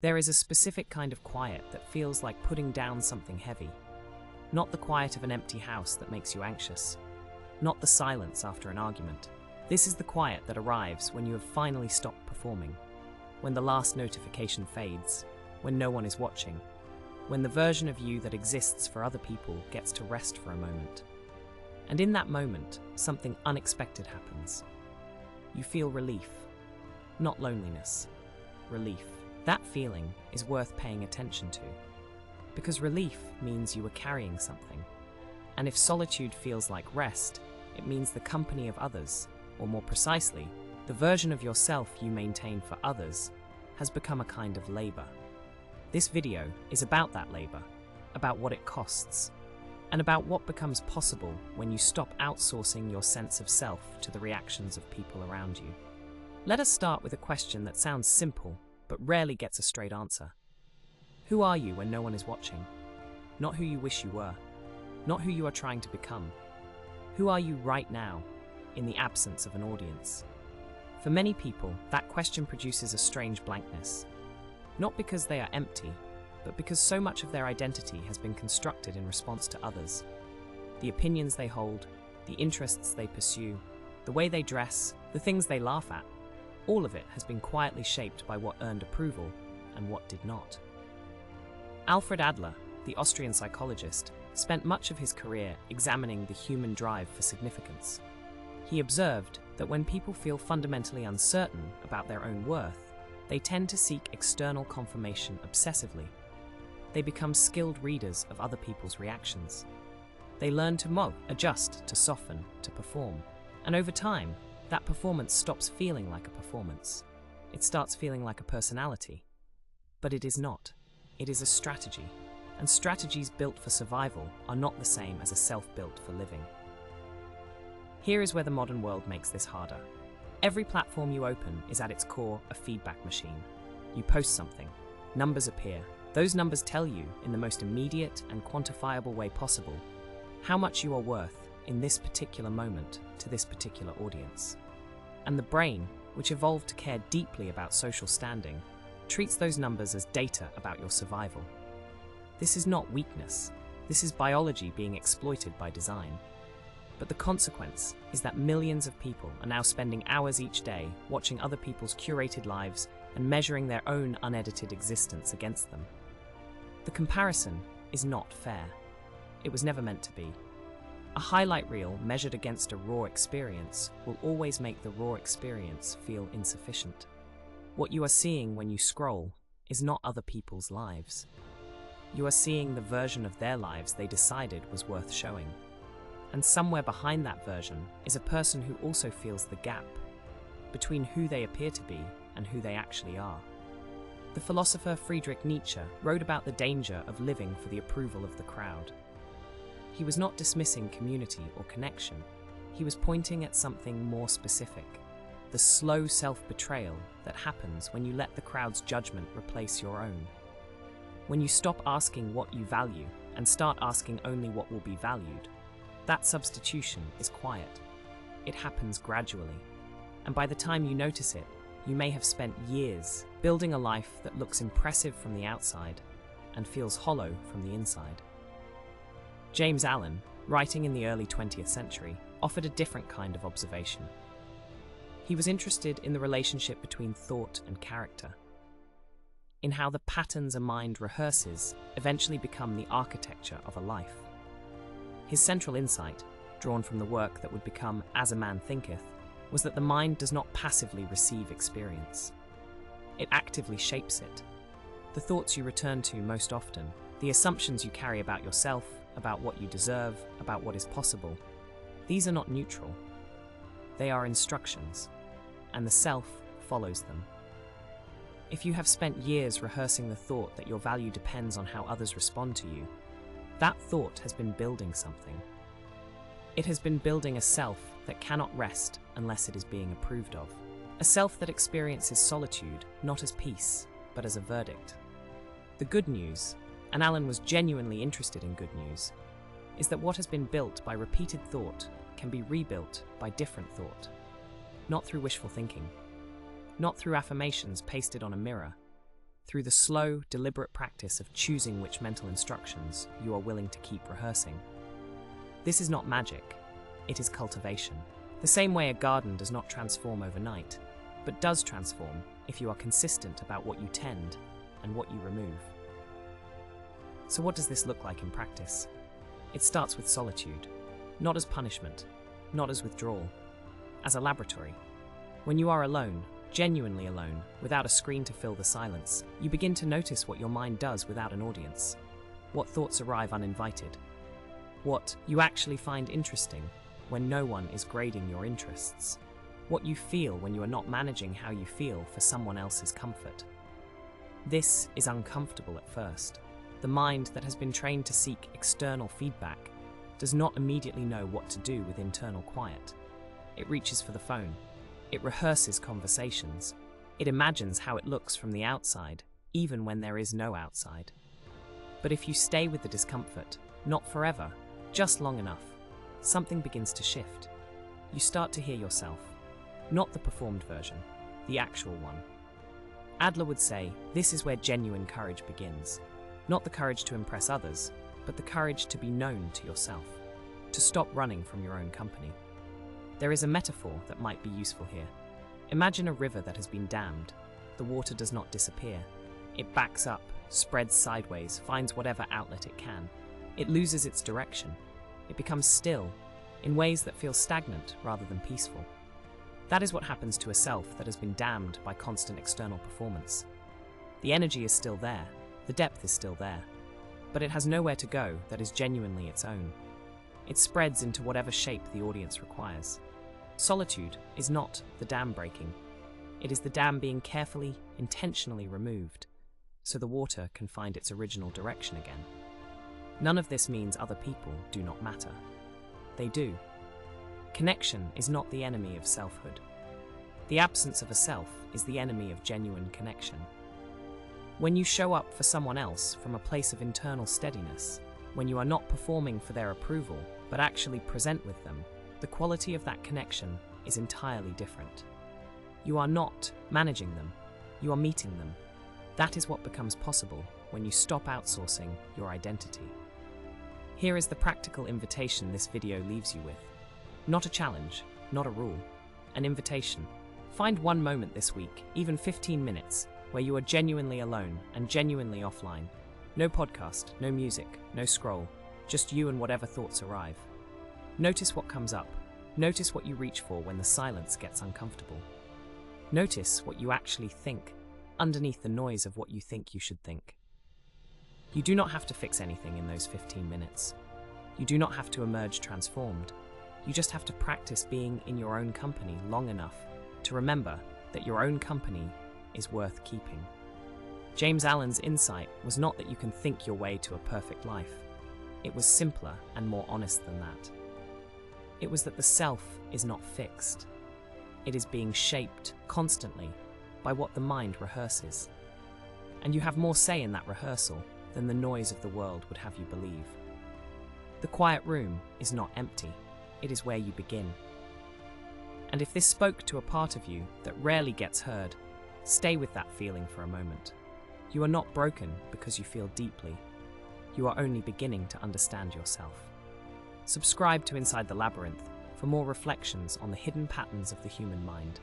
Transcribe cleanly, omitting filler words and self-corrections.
There is a specific kind of quiet that feels like putting down something heavy. Not the quiet of an empty house that makes you anxious. Not the silence after an argument. This is the quiet that arrives when you have finally stopped performing. When the last notification fades. When no one is watching. When the version of you that exists for other people gets to rest for a moment. And in that moment, something unexpected happens. You feel relief. Not loneliness. Relief. That feeling is worth paying attention to. Because relief means you are carrying something. And if solitude feels like rest, it means the company of others, or more precisely, the version of yourself you maintain for others, has become a kind of labor. This video is about that labor, about what it costs, and about what becomes possible when you stop outsourcing your sense of self to the reactions of people around you. Let us start with a question that sounds simple, but rarely gets a straight answer. Who are you when no one is watching? Not who you wish you were. Not who you are trying to become. Who are you right now, in the absence of an audience? For many people, that question produces a strange blankness. Not because they are empty, but because so much of their identity has been constructed in response to others. The opinions they hold, the interests they pursue, the way they dress, the things they laugh at, all of it has been quietly shaped by what earned approval and what did not. Alfred Adler, the Austrian psychologist, spent much of his career examining the human drive for significance. He observed that when people feel fundamentally uncertain about their own worth, they tend to seek external confirmation obsessively. They become skilled readers of other people's reactions. They learn to adjust, to soften, to perform. And over time, that performance stops feeling like a performance. It starts feeling like a personality. But it is not. It is a strategy. And strategies built for survival are not the same as a self built for living. Here is where the modern world makes this harder. Every platform you open is at its core a feedback machine. You post something. Numbers appear. Those numbers tell you, in the most immediate and quantifiable way possible, how much you are worth in this particular moment to this particular audience. And the brain, which evolved to care deeply about social standing, treats those numbers as data about your survival. This is not weakness. This is biology being exploited by design. But the consequence is that millions of people are now spending hours each day watching other people's curated lives and measuring their own unedited existence against them. The comparison is not fair. It was never meant to be. A highlight reel measured against a raw experience will always make the raw experience feel insufficient. What you are seeing when you scroll is not other people's lives. You are seeing the version of their lives they decided was worth showing. And somewhere behind that version is a person who also feels the gap between who they appear to be and who they actually are. The philosopher Friedrich Nietzsche wrote about the danger of living for the approval of the crowd. He was not dismissing community or connection. He was pointing at something more specific, the slow self-betrayal that happens when you let the crowd's judgment replace your own. When you stop asking what you value and start asking only what will be valued, that substitution is quiet. It happens gradually. And by the time you notice it, you may have spent years building a life that looks impressive from the outside and feels hollow from the inside. James Allen, writing in the early 20th century, offered a different kind of observation. He was interested in the relationship between thought and character, in how the patterns a mind rehearses eventually become the architecture of a life. His central insight, drawn from the work that would become As a Man Thinketh, was that the mind does not passively receive experience. It actively shapes it. The thoughts you return to most often, the assumptions you carry about yourself, about what you deserve, about what is possible, these are not neutral. They are instructions, and the self follows them. If you have spent years rehearsing the thought that your value depends on how others respond to you, that thought has been building something. It has been building a self that cannot rest unless it is being approved of. A self that experiences solitude not as peace, but as a verdict. The good news, and Allen was genuinely interested in good news, is that what has been built by repeated thought can be rebuilt by different thought. Not through wishful thinking. Not through affirmations pasted on a mirror. through the slow, deliberate practice of choosing which mental instructions you are willing to keep rehearsing. This is not magic, it is cultivation. The same way a garden does not transform overnight, but does transform if you are consistent about what you tend and what you remove. So what does this look like in practice? It starts with solitude, not as punishment, not as withdrawal, as a laboratory. When you are alone, genuinely alone, without a screen to fill the silence, you begin to notice what your mind does without an audience, what thoughts arrive uninvited, what you actually find interesting when no one is grading your interests, what you feel when you are not managing how you feel for someone else's comfort. This is uncomfortable at first. The mind that has been trained to seek external feedback does not immediately know what to do with internal quiet. It reaches for the phone. It rehearses conversations. It imagines how it looks from the outside, even when there is no outside. But if you stay with the discomfort, not forever, just long enough, something begins to shift. You start to hear yourself, not the performed version, the actual one. Adler would say, this is where genuine courage begins. Not the courage to impress others, but the courage to be known to yourself, to stop running from your own company. There is a metaphor that might be useful here. Imagine a river that has been dammed. The water does not disappear. It backs up, spreads sideways, finds whatever outlet it can. It loses its direction. It becomes still, in ways that feel stagnant rather than peaceful. That is what happens to a self that has been damned by constant external performance. The energy is still there, the depth is still there, but it has nowhere to go that is genuinely its own. It spreads into whatever shape the audience requires. Solitude is not the dam breaking. It is the dam being carefully, intentionally removed, so the water can find its original direction again. None of this means other people do not matter. They do. Connection is not the enemy of selfhood. The absence of a self is the enemy of genuine connection. When you show up for someone else from a place of internal steadiness, when you are not performing for their approval, but actually present with them, the quality of that connection is entirely different. You are not managing them, you are meeting them. That is what becomes possible when you stop outsourcing your identity. Here is the practical invitation this video leaves you with. Not a challenge, not a rule, an invitation. Find one moment this week, even 15 minutes, where you are genuinely alone and genuinely offline. No podcast, no music, no scroll, just you and whatever thoughts arrive. Notice what comes up. Notice what you reach for when the silence gets uncomfortable. Notice what you actually think underneath the noise of what you think you should think. You do not have to fix anything in those 15 minutes. You do not have to emerge transformed. You just have to practice being in your own company long enough to remember that your own company is worth keeping. James Allen's insight was not that you can think your way to a perfect life. It was simpler and more honest than that. It was that the self is not fixed. It is being shaped constantly by what the mind rehearses. And you have more say in that rehearsal than the noise of the world would have you believe. The quiet room is not empty. It is where you begin. And if this spoke to a part of you that rarely gets heard, stay with that feeling for a moment. You are not broken because you feel deeply. You are only beginning to understand yourself. Subscribe to Inside the Labyrinth for more reflections on the hidden patterns of the human mind.